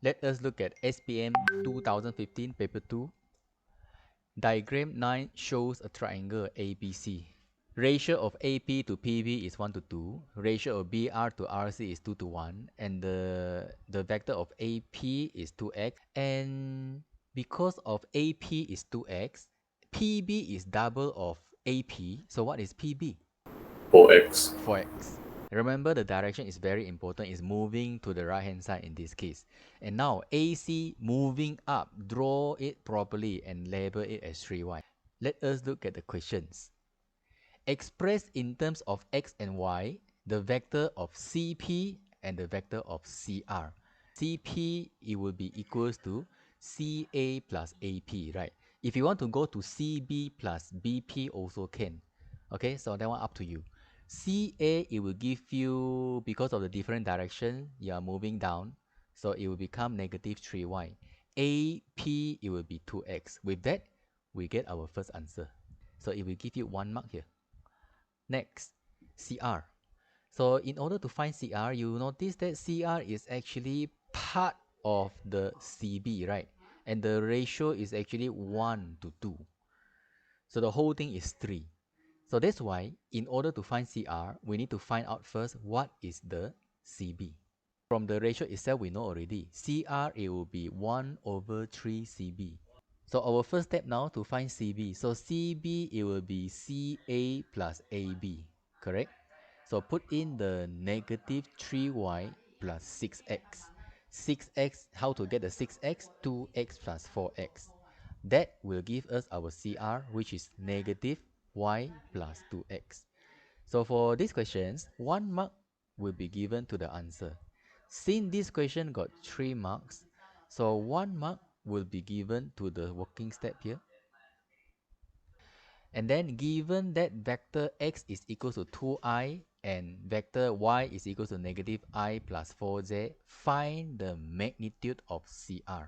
Let us look at SPM 2015 paper 2. Diagram 9 shows a triangle ABC. Ratio of AP to PB is 1 to 2. Ratio of BR to RC is 2 to 1. And the vector of AP is 2x. And because of AP is 2x, PB is double of AP. So what is PB? 4x. 4x. Remember, the direction is very important. It's moving to the right hand side in this case. And now AC moving up. Draw it properly and label it as 3y. Let us look at the questions. Express in terms of x and y the vector of CP and the vector of CR. CP, it will be equals to CA plus AP, right? If you want to go to CB plus BP also can. Okay, so that one up to you. CA, it will give you, because of the different direction, you are moving down, so it will become negative 3y. AP, it will be 2x. With that, we get our first answer. So it will give you 1 mark here. Next, CR. So in order to find CR, you notice that CR is actually part of the CB, right? And the ratio is actually 1 to 2. So the whole thing is 3. So that's why, in order to find CR, we need to find out first what is the CB. From the ratio itself, we know already. CR, it will be 1 over 3 CB. So our first step now to find CB. So CB, it will be CA plus AB, correct? So put in the negative 3y plus 6x. 6x, how to get the 6x? 2x plus 4x. That will give us our CR, which is negative y plus 2x. So for these questions, 1 mark will be given to the answer. Since this question got 3 marks, so 1 mark will be given to the working step here. And then given that vector x is equal to 2i and vector y is equal to negative I plus 4j, find the magnitude of CR.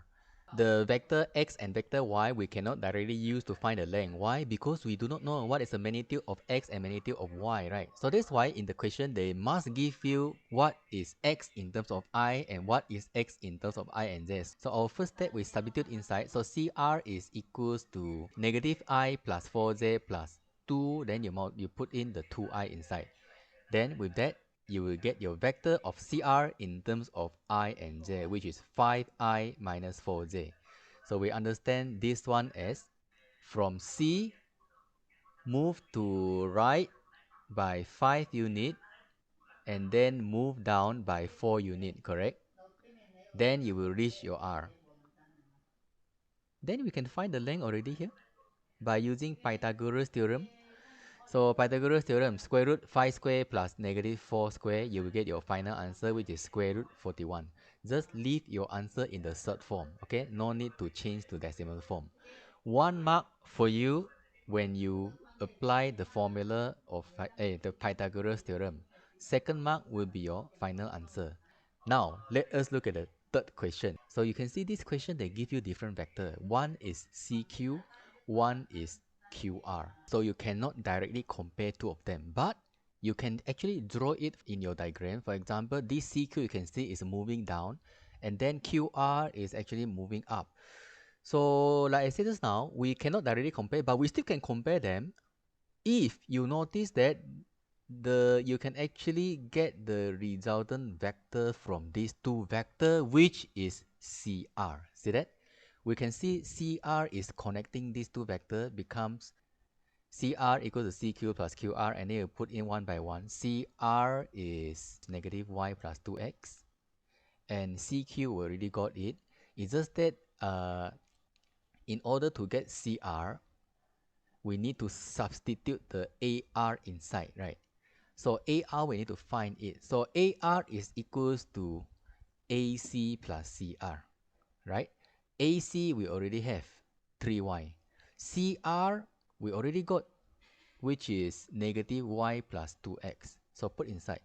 The vector x and vector y we cannot directly use to find the length. Why? Because we do not know what is the magnitude of x and magnitude of y, right? So that's why in the question they must give you what is x in terms of I and what is x in terms of I and j. So our first step we substitute inside. So CR is equals to negative I plus 4j plus 2. Then you put in the 2i inside. Then with that, you will get your vector of CR in terms of I and j, which is 5i minus 4j. So we understand this one as from C, move to right by 5 unit, and then move down by 4 unit, correct? Then you will reach your R. Then we can find the length already here by using Pythagoras theorem. So Pythagoras theorem, square root 5 square plus negative 4 square, you will get your final answer, which is square root 41. Just leave your answer in the third form, okay? No need to change to decimal form. 1 mark for you when you apply the formula of the Pythagoras theorem. Second mark will be your final answer. Now, let us look at the third question. So you can see this question, they give you different vector. One is CQ, one is QR. So you cannot directly compare two of them, but you can actually draw it in your diagram. For example, this CQ you can see is moving down, and then QR is actually moving up. So like I said just now, we cannot directly compare, but we still can compare them if you notice that you can actually get the resultant vector from these two vector, which is CR. See that? We can see CR is connecting these two vector, becomes CR equals to CQ plus QR, and then you put in one by one. CR is negative y plus 2x, and CQ we already got it. It's just that in order to get CR, we need to substitute the AR inside, right? So AR, we need to find it. So AR is equals to AC plus CR, right? AC, we already have 3y. CR, we already got, which is negative y plus 2x. So put inside.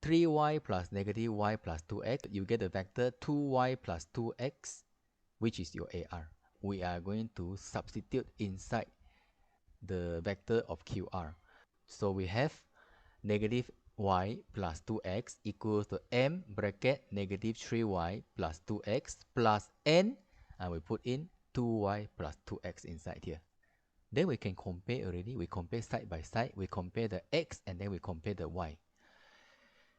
3y plus negative y plus 2x, you get the vector 2y plus 2x, which is your AR. We are going to substitute inside the vector of QR. So we have negative y plus 2x equals to m bracket negative 3y plus 2x plus n, and we put in 2y plus 2x inside here. Then we can compare already. We compare side by side. We compare the x and then we compare the y.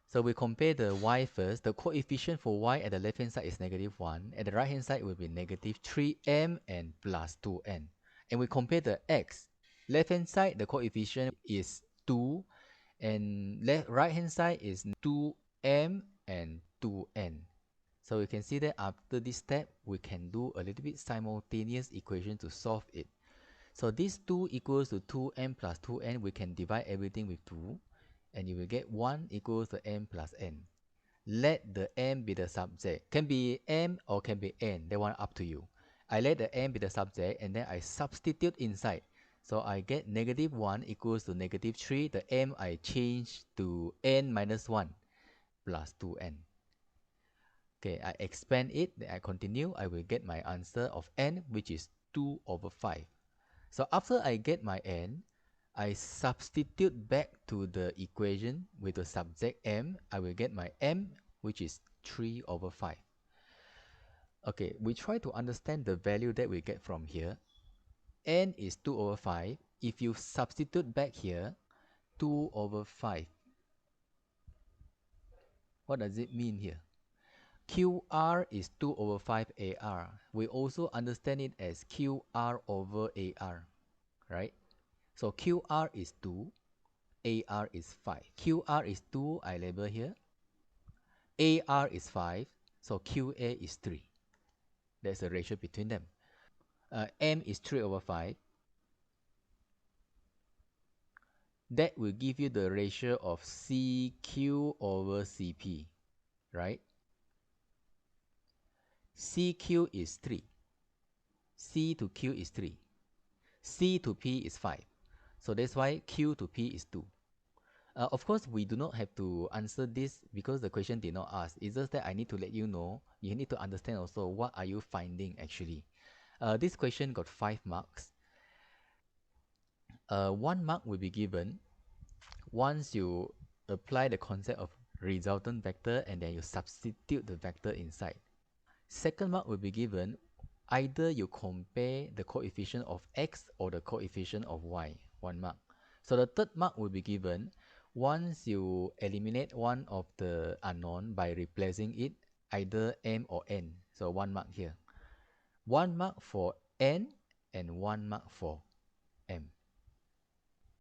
So we compare the y first. The coefficient for y at the left hand side is -1. At the right hand side will be -3m and plus 2n. And we compare the x. Left hand side the coefficient is 2 and right hand side is 2m and 2n. So we can see that after this step we can do a little bit simultaneous equation to solve it. So this 2 equals to 2m plus 2n. We can divide everything with 2 and you will get 1 equals to m plus n. Let the m be the subject. Can be m or can be n. That one up to you. I let the m be the subject and then I substitute inside. So I get -1 equals to -3. The m I change to n minus 1 plus 2n. Okay, I expand it, then I continue. I will get my answer of n, which is 2 over 5. So after I get my n, I substitute back to the equation with the subject m. I will get my m, which is 3 over 5. Okay, we try to understand the value that we get from here. N is 2 over 5. If you substitute back here, 2 over 5. What does it mean here? QR is 2 over 5 AR. We also understand it as QR over AR, right? So QR is 2, AR is 5. QR is 2, I label here. AR is 5, so QA is 3. There's a ratio between them. M is 3 over 5. That will give you the ratio of CQ over CP, right? CQ is 3. C to Q is 3. C to P is 5. So that's why Q to P is 2. Of course, we do not have to answer this because the question did not ask. It's just that I need to let you know. You need to understand also what are you finding actually. This question got 5 marks. 1 mark will be given once you apply the concept of resultant vector and then you substitute the vector inside. Second mark will be given either you compare the coefficient of x or the coefficient of y, 1 mark. So the third mark will be given once you eliminate one of the unknown by replacing it either m or n. So 1 mark here. 1 mark for n and 1 mark for m.